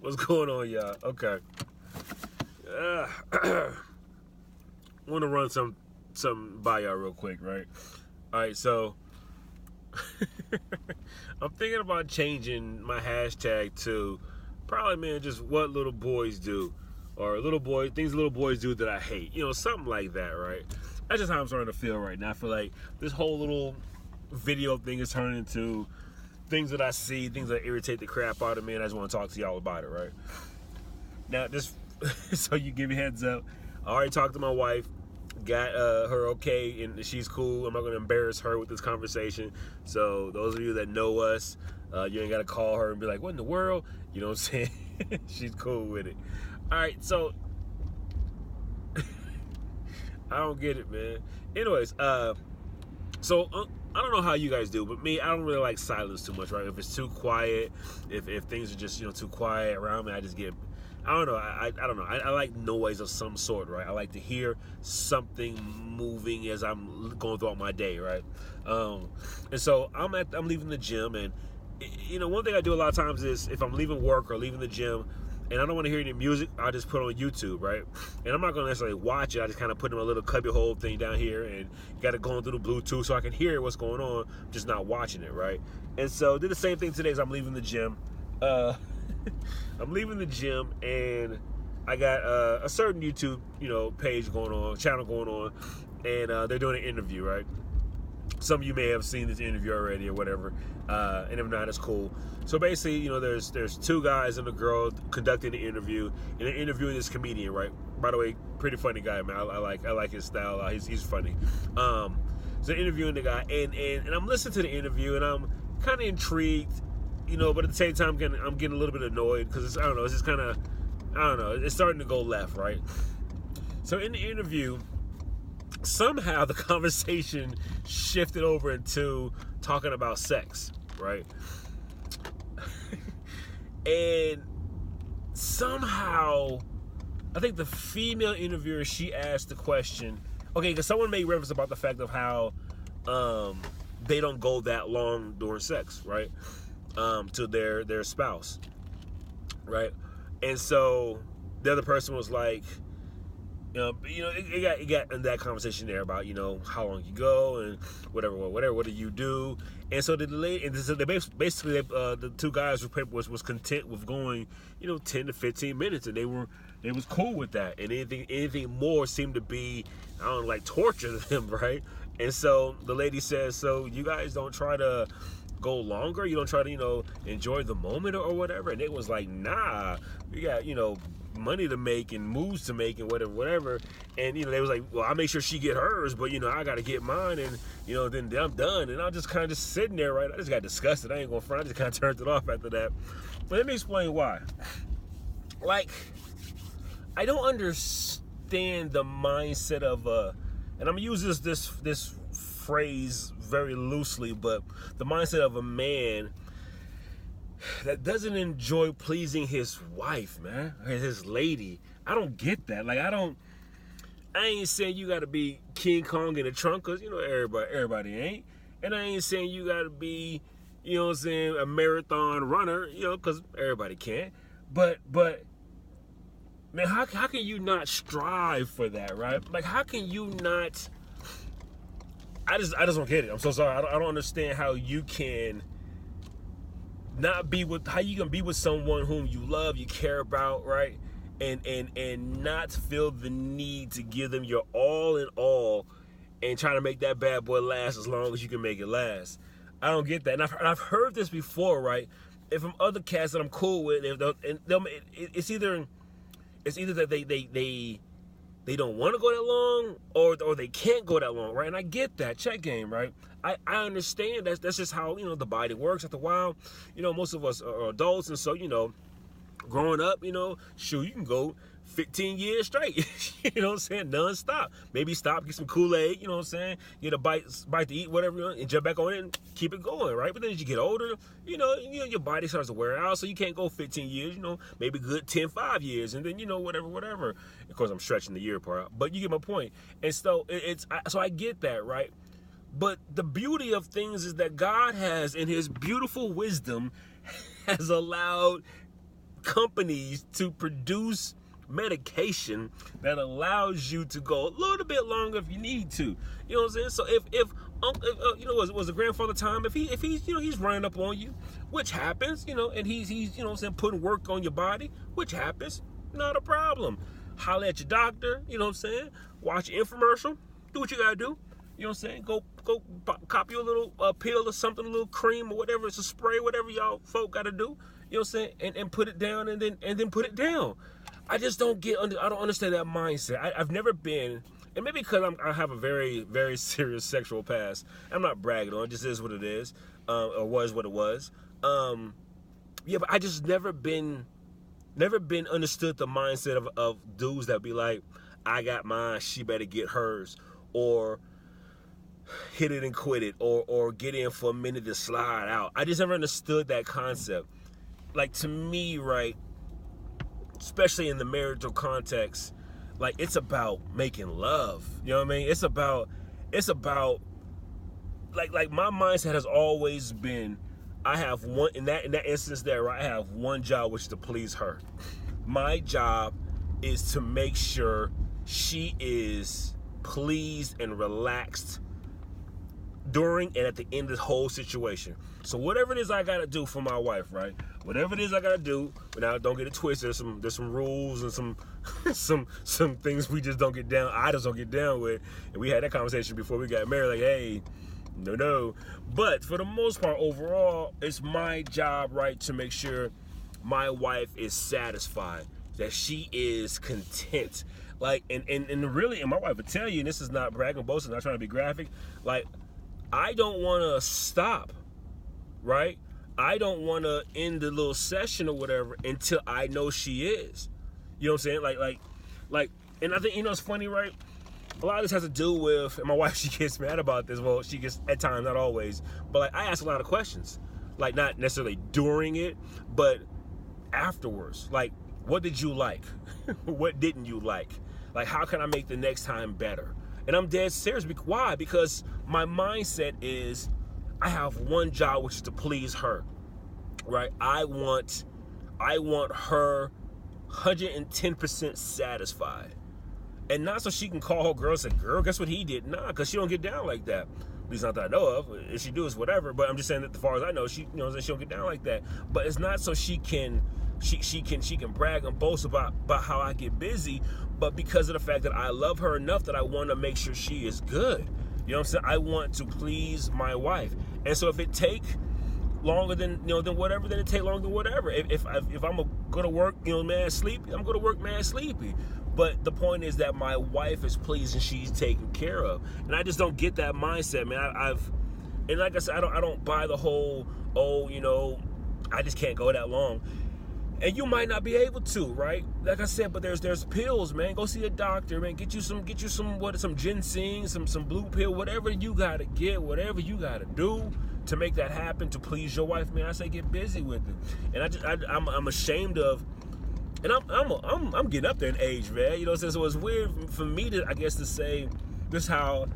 What's going on, y'all? Okay. Want to run some by y'all real quick, right? All right, so I'm thinking about changing my hashtag to probably, man, just what little boys do, or things little boys do that I hate. Something like that, right? That's just how I'm starting to feel right now. I feel like this whole little video thing is turning into things that I see, things that irritate the crap out of me, and I just want to talk to y'all about it, right? Now, this, so you give me a heads up. I already talked to my wife, got her okay, and she's cool. I'm not going to embarrass her with this conversation. So those of you that know us, you ain't got to call her and be like, what in the world? You know what I'm saying? She's cool with it. All right, so I don't get it, man. Anyways, so I don't know how you guys do, but me, I don't really like silence too much, right? If it's too quiet, if things are just too quiet around me, I just get, I don't know. I don't know. I like noise of some sort, right? I like to hear something moving as I'm going throughout my day, right? And so I'm leaving the gym, and one thing I do a lot of times is if I'm leaving work or leaving the gym, and I don't want to hear any music, I just put on YouTube, right? And I'm not going to necessarily watch it. I just kind of put in my little cubbyhole thing down here and got it going through the Bluetooth so I can hear what's going on, just not watching it, right? And so did the same thing today as I'm leaving the gym. I'm leaving the gym, and I got a certain YouTube, page going on, channel going on, and they're doing an interview, right? Some of you may have seen this interview already or whatever, and if not, it's cool. So basically, there's two guys and a girl conducting the interview, and they're interviewing this comedian, right? By the way, pretty funny guy, man. I like his style. He's funny. So interviewing the guy, and I'm listening to the interview, and I'm kind of intrigued, but at the same time, I'm getting a little bit annoyed because it's just kind of, it's starting to go left, right? So in the interview, somehow the conversation shifted over into talking about sex, right? And somehow, I think the female interviewer, she asked the question, okay, because someone made reference about the fact of how they don't go that long during sex, right? To their spouse, right? And so the other person was like, it got in that conversation there about how long you go and whatever. What do you do? And so the lady, and so they basically the two guys was content with going 10 to 15 minutes, and they was cool with that. And anything more seemed to be like torture to them, right? And so the lady says, so you guys don't try to go longer? You don't try to enjoy the moment or whatever? And it was like, nah, we got money to make and moves to make and whatever. And they was like, well, I make sure she get hers, but I gotta get mine, and then I'm done. And I'm just kind of just sitting there, right? I just got disgusted. I ain't gonna front. I just kind of turned it off after that. But let me explain why. Like, I don't understand the mindset of and I'm gonna use this phrase very loosely, but the mindset of a man that doesn't enjoy pleasing his wife, man, or his lady. I don't get that. Like, I ain't saying you gotta be King Kong in the trunk, cause everybody ain't. And I ain't saying you gotta be, a marathon runner, cause everybody can't. But man, how can you not strive for that, right? Like, how can you not? I just don't get it. I'm so sorry. I don't understand how you can not be with, how you can be with someone whom you love, you care about, right? And not feel the need to give them your all in all and try to make that bad boy last as long as you can make it last. I don't get that. And I've heard this before, right? And from other cats that I'm cool with, it's either that they don't want to go that long, or they can't go that long, right? And I get that. Check game, right? I understand that's just how the body works. After a while, most of us are adults, and so growing up, shoot, you can go 15 years straight, you know what I'm saying, non-stop. Maybe stop, get some Kool-Aid, you know what I'm saying, get a bite to eat, whatever, and jump back on it and keep it going, right? But then as you get older, your body starts to wear out, so you can't go 15 years, maybe good 10, 5 years, and then, whatever. Of course, I'm stretching the year part out, but you get my point. And so so I get that, right? But the beauty of things is that God has, in his beautiful wisdom, has allowed companies to produce medication that allows you to go a little bit longer if you need to. You know what I'm saying? So if you know, was a grandfather time, if he's you know, he's running up on you, which happens, you know, and he's you know what I'm saying, putting work on your body, which happens, not a problem. Holler at your doctor, you know what I'm saying? Watch your infomercial, do what you gotta do. You know what I'm saying? Go copy a little pill or something, a little cream or whatever, it's a spray, whatever y'all folk gotta do. You know what I'm saying? And put it down and then put it down. I just don't I don't understand that mindset. I've never been, and maybe because I have a very, very serious sexual past. I'm not bragging on it, just is what it is, or was what it was. Yeah, but I just never been understood the mindset of dudes that be like, I got mine, she better get hers, or hit it and quit it, or get in for a minute to slide out. I just never understood that concept. Like, to me, right, especially in the marital context, like, it's about making love. You know what I mean? It's about like my mindset has always been, I have one, in that instance there, right, I have one job, which is to please her. My job is to make sure she is pleased and relaxed during and at the end of the whole situation. So whatever it is I gotta do for my wife, right? Whatever it is I gotta do, now don't get it twisted. There's some rules and some things we just don't get down. I just don't get down with. And we had that conversation before we got married. Like, hey, no. But for the most part, overall, it's my job, right, to make sure my wife is satisfied, that she is content. Like, and really, and my wife would tell you, and this is not bragging, boasting, not trying to be graphic. Like, I don't want to stop, right? I don't want to end the little session or whatever until I know she is. You know what I'm saying? Like, and I think, you know, it's funny, right? A lot of this has to do with, and my wife, she gets mad about this. Well, she gets, at times, not always. But, like, I ask a lot of questions. Like, not necessarily during it, but afterwards. Like, what did you like? What didn't you like? Like, how can I make the next time better? And I'm dead serious. Why? Because my mindset is, I have one job, which is to please her, right? I want her 110% satisfied. And not so she can call her girl and say, girl, guess what he did? Nah, because she don't get down like that. At least not that I know of. If she do, it's whatever. But I'm just saying that as far as I know, she, you know, she don't get down like that. But it's not so she can brag and boast about how I get busy, but because of the fact that I love her enough that I want to make sure she is good. You know what I'm saying? I want to please my wife. And so if it take longer than, you know, than whatever, then it take longer than whatever. If I'm going to work, you know, mad sleepy, I'm going to work mad sleepy. But the point is that my wife is pleased and she's taken care of. And I just don't get that mindset, man. And like I said, I don't buy the whole, oh, you know, I just can't go that long. And you might not be able to, right? Like I said, but there's pills, man. Go see a doctor, man. Get you some ginseng, some blue pill, whatever you gotta get, whatever you gotta do to make that happen, to please your wife, man. I say get busy with it. And I'm ashamed of, and I'm getting up there in age, man. You know what I'm saying? So it's weird for me to, I guess, to say this how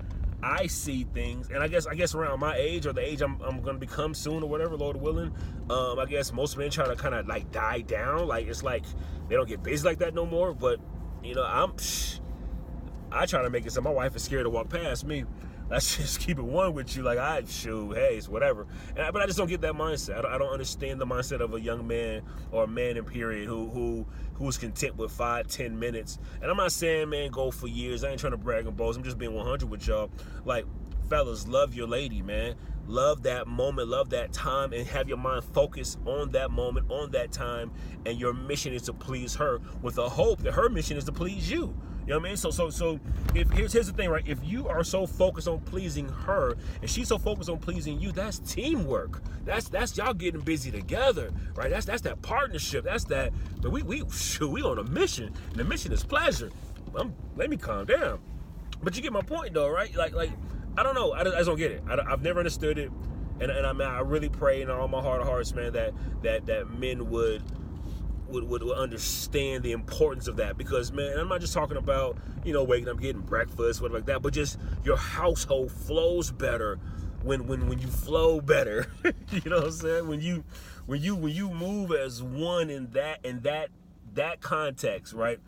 I see things, and I guess around my age, or the age I'm gonna become soon, or whatever, Lord willing, I guess most men try to kind of like die down. Like, it's like they don't get busy like that no more. But you know, I try to make it so my wife is scared to walk past me. Let's just keep it one with you. Like, hey, it's whatever. But I just don't get that mindset. I don't understand the mindset of a young man or a man in period who's content with 5-10 minutes. And I'm not saying, man, go for years. I ain't trying to brag and boast. I'm just being 100 with y'all. Like, fellas, love your lady, man. Love that moment, love that time, and have your mind focused on that moment, on that time. And your mission is to please her, with the hope that her mission is to please you. You know what I mean? So if here's the thing, right? If you are so focused on pleasing her and she's so focused on pleasing you, that's teamwork. That's y'all getting busy together, right? That's that partnership. That's that. But we on a mission, and the mission is pleasure. Let me calm down. But you get my point, though, right? Like I don't know. I just don't get it. I've never understood it, and I really pray in all my heart of hearts, man, that men would understand the importance of that. Because, man, I'm not just talking about, you know, waking up, getting breakfast, whatever like that, but just your household flows better when you flow better. You know what I'm saying? When you move as one in that context, right?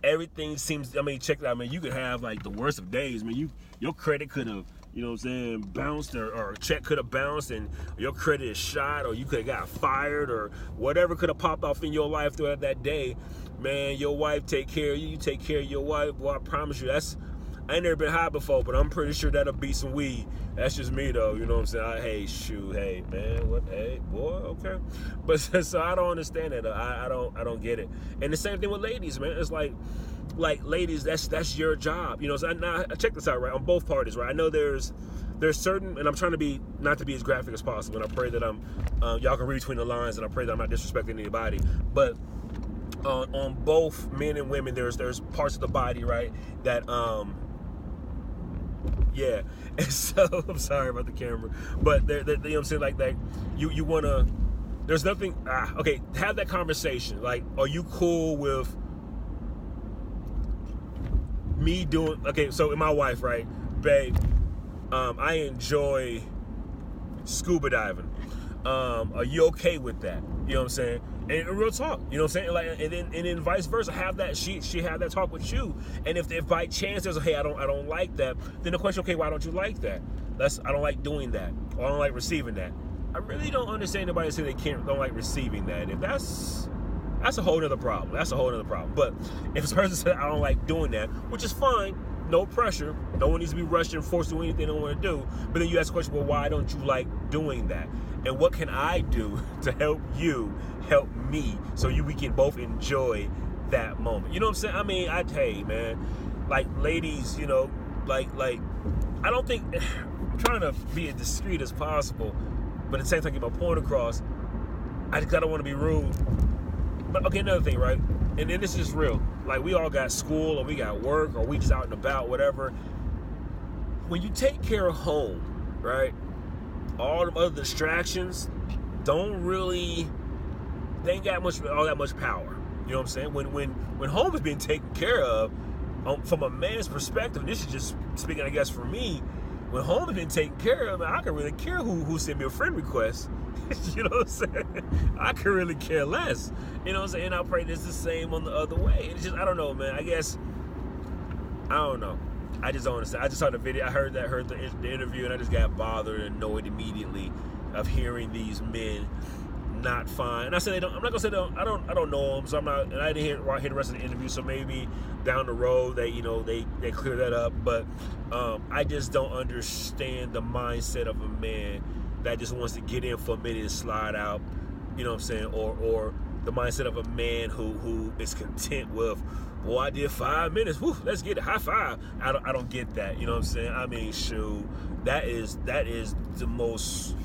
Everything seems, I mean, check it out, man. You could have like the worst of days, man. Your credit could have, you know what I'm saying, bounced, or a check could have bounced and your credit is shot, or you could have got fired, or whatever could have popped off in your life throughout that day. Man, your wife take care of you, you take care of your wife. Well, I promise you, I ain't never been high before, but I'm pretty sure that'll beat some weed. That's just me, though. You know what I'm saying? Hey, man, what? Hey, boy, okay. But so I don't understand that. I don't get it. And the same thing with ladies, man. It's like ladies, that's your job. You know. So now check this out, right? On both parties, right? I know there's certain, and I'm trying to be not to be as graphic as possible. And I pray that y'all can read between the lines, and I pray that I'm not disrespecting anybody, but. On both men and women, there's parts of the body, right, that yeah. And so I'm sorry about the camera, but you know what I'm saying, like you wanna, there's nothing, okay, have that conversation. Like, are you cool with me doing, okay, so my wife, right, babe, I enjoy scuba diving. Are you okay with that? You know what I'm saying? And real talk, you know what I'm saying? Like, and then vice versa, have that, she have that talk with you. And if by chance there's hey, I don't like that, then the question, okay, why don't you like that? I don't like doing that, or I don't like receiving that. I really don't understand anybody say they don't like receiving that. If that's a whole nother problem. That's a whole nother problem. But if a person said I don't like doing that, which is fine, no pressure, no one needs to be rushed and forced to do anything they don't want to do. But then you ask the question, well, why don't you like doing that? And what can I do to help you help me so we can both enjoy that moment? You know what I'm saying? I mean, hey, man, like, ladies, you know, like I don't think, I'm trying to be as discreet as possible, but at the same time get my point across. I don't want to be rude. But okay, another thing, right? And then this is real. Like, we all got school, or we got work, or we just out and about, whatever. When you take care of home, right? All the other distractions they ain't got all that much power. You know what I'm saying? When home is being taken care of, from a man's perspective, and this is just speaking, I guess, for me, when home is being taken care of, man, I can really care who sent me a friend request. You know what I'm saying? I could really care less. You know what I'm saying? And I pray it's the same on the other way. It's just, I don't know, man. I guess, I don't know. I just don't understand. I just saw the video. I heard the interview, and I just got bothered and annoyed immediately of hearing these men not fine. And I said I'm not gonna say I don't know them, so I'm not. And I didn't hear the rest of the interview, so maybe down the road they clear that up. But I just don't understand the mindset of a man that just wants to get in for a minute and slide out. You know what I'm saying? Or the mindset of a man who is content with, well, I did 5 minutes. Whew, let's get a high five. I don't get that. You know what I'm saying? I mean, shoot, that is the most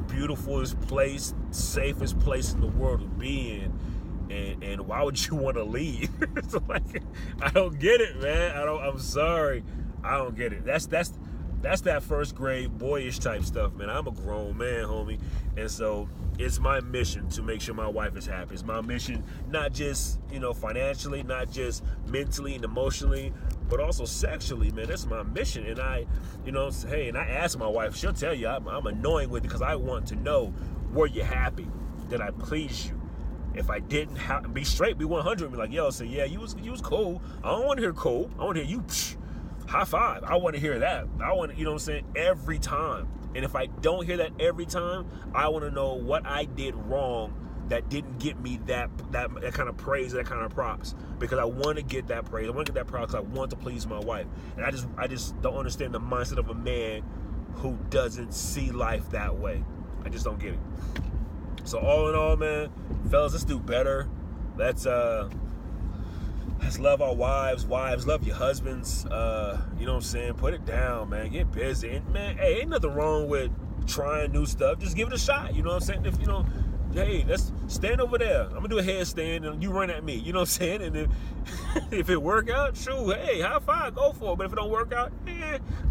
beautifulest place, safest place in the world to be in. And why would you want to leave? So, like, I don't get it, man. I'm sorry. I don't get it. That's that first grade boyish type stuff, man. I'm a grown man, homie. And so it's my mission to make sure my wife is happy. It's my mission, not just, financially, not just mentally and emotionally, but also sexually, man. That's my mission. And and I ask my wife, she'll tell you I'm annoying with it because I want to know, were you happy? Did I please you? If I didn't, be straight, be 100, be like, yo, so yeah, you was cool. I don't want to hear cool. I want to hear you, high five. I want to hear that. I want to, you know what I'm saying, every time. And if I don't hear that every time, I want to know what I did wrong that didn't get me that kind of praise, that kind of props. Because I want to get that praise. I want to get that props because I want to please my wife. And I just don't understand the mindset of a man who doesn't see life that way. I just don't get it. So all in all, man, fellas, let's do better. Let's love our wives. Wives, love your husbands. You know what I'm saying? Put it down, man. Get busy. And, man, hey, ain't nothing wrong with trying new stuff. Just give it a shot. You know what I'm saying? If, hey, let's stand over there. I'm going to do a headstand and you run at me. You know what I'm saying? And then if it work out, shoot, hey, high five, go for it. But if it don't work out,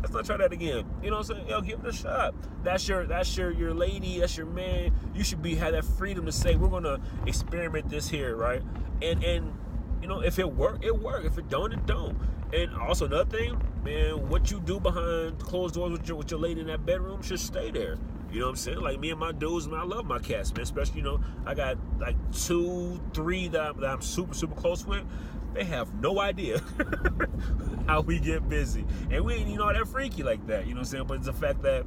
let's not try that again. You know what I'm saying? Yo, give it a shot. That's your lady, that's your man. You should have that freedom to say, we're going to experiment this here, right? And if it work, it work. If it don't, it don't. And also another thing, man, what you do behind closed doors with your lady in that bedroom should stay there. You know what I'm saying? Like me and my dudes, man, I love my cats, man. Especially, you know, I got like 2, 3 that I'm super, super close with. They have no idea how we get busy. And we ain't, you know, that freaky like that. You know what I'm saying? But it's the fact that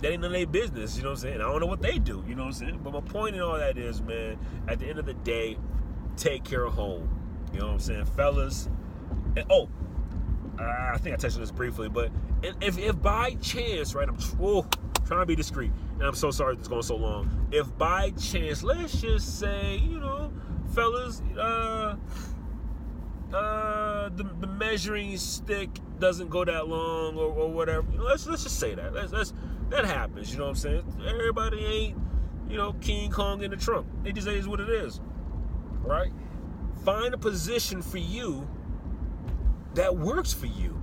that ain't none of their business. You know what I'm saying? I don't know what they do. You know what I'm saying? But my point in all that is, man, at the end of the day, take care of home. You know what I'm saying? Fellas. And, I think I touched on this briefly, but if by chance, right, I'm trying to be discreet, and I'm so sorry it's going so long. If by chance, let's just say, you know, fellas, the measuring stick doesn't go that long or whatever. You know, let's just say that. That happens. You know what I'm saying? Everybody ain't, you know, King Kong in the trunk. It just is what it is, right? Find a position for you that works for you.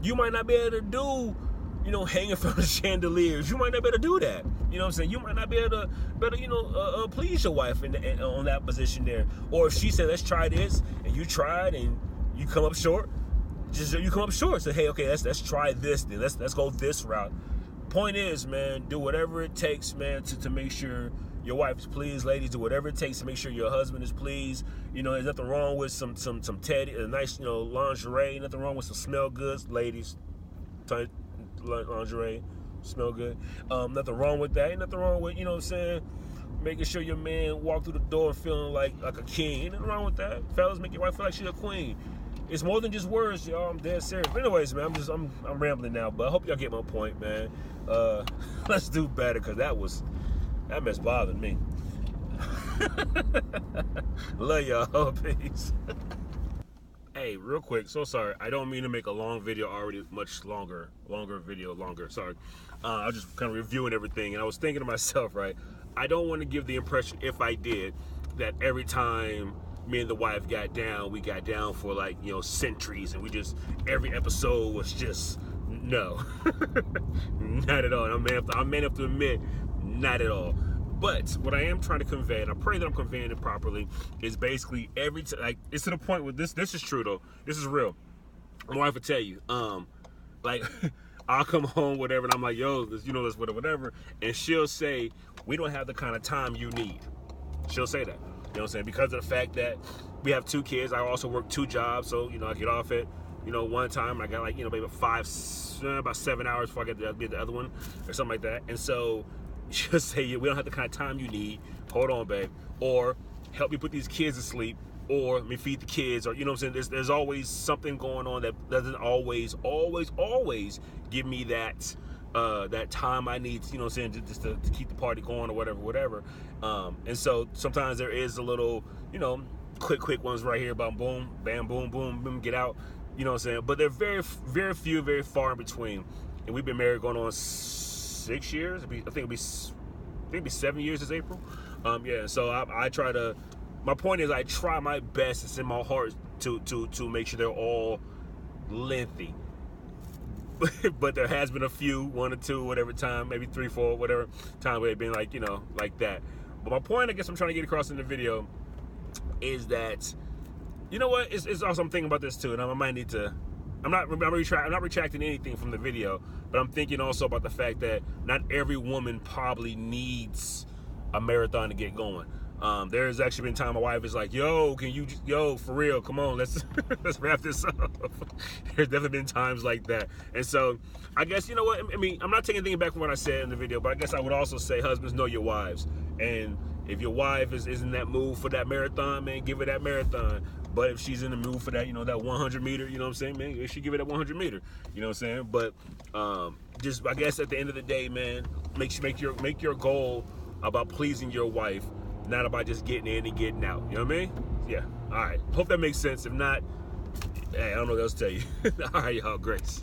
You might not be able to do, you know, hanging from the chandeliers. You might not be able to do that. You know what I'm saying? You might not be able to, you know, please your wife on that position there. Or if she said, let's try this, and you tried and you come up short, you come up short. Say, hey, okay, let's try this then. Let's go this route. Point is, man, do whatever it takes, man, to make sure your wife is pleased. Ladies, do whatever it takes to make sure your husband is pleased. You know, there's nothing wrong with some teddy, a nice, you know, lingerie. Nothing wrong with some smell goods, ladies. Lingerie, smell good. Nothing wrong with that. Ain't nothing wrong with, you know what I'm saying, making sure your man walk through the door feeling like a king. Ain't nothing wrong with that. Fellas, make your wife feel like she's a queen. It's more than just words, y'all. I'm dead serious. But anyways, man, I'm rambling now, but I hope y'all get my point, man. Let's do better, because that mess bothered me. Love y'all. Peace. Hey, real quick, so sorry. I don't mean to make a long video already, much longer video. Sorry. I was just kind of reviewing everything, and I was thinking to myself, right, I don't want to give the impression, if I did, that every time me and the wife got down, we got down for, like, you know, centuries, and every episode was just, no. Not at all. I'm man enough to admit, not at all. But what I am trying to convey, and I pray that I'm conveying it properly, is basically like, it's to the point where this is true though. This is real. My wife will tell you, like, I'll come home, whatever, and I'm like, yo, this, you know, this, whatever, and she'll say, we don't have the kind of time you need. She'll say that. You know what I'm saying? Because of the fact that we have 2 kids, I also work 2 jobs, so, you know, I get off at, you know, one time, I got, like, you know, maybe about 7 hours before I get the other one, or something like that, and so she'll say, we don't have the kind of time you need, hold on, babe, or help me put these kids to sleep, or let me feed the kids, or, you know what I'm saying, there's always something going on that doesn't always give me that time I need, you know what I'm saying, just to keep the party going, or whatever. And so sometimes there is a little, you know, quick ones right here, about boom, bam, boom, boom, boom, get out, you know what I'm saying, but they're very, very few, very far in between. And we've been married going on 6 years. I think it'll be 7 years this April. Yeah. So I try to. My point is, I try my best. It's in my heart to make sure they're all lengthy. But there has been a few, 1 or 2, whatever time, maybe 3, 4, whatever time where they've been like, you know, like that. But my point, I guess, I'm trying to get across in the video is that, you know what? It's also, I'm thinking about this too, and I might need to. I'm not retracting anything from the video, but I'm thinking also about the fact that not every woman probably needs a marathon to get going. There's actually been time my wife is like, yo, for real, come on, let's wrap this up. There's definitely been times like that. And so I guess, you know what, I mean, I'm not taking anything back from what I said in the video, but I guess I would also say, husbands, know your wives. And if your wife is in that mood for that marathon, man, give her that marathon. But if she's in the mood for that, you know, that 100 meter, you know what I'm saying, man, you should give it that 100 meter, you know what I'm saying? But just, I guess at the end of the day, man, make your goal about pleasing your wife, not about just getting in and getting out. You know what I mean? Yeah. All right. Hope that makes sense. If not, hey, I don't know what else to tell you. All right, y'all. Grace.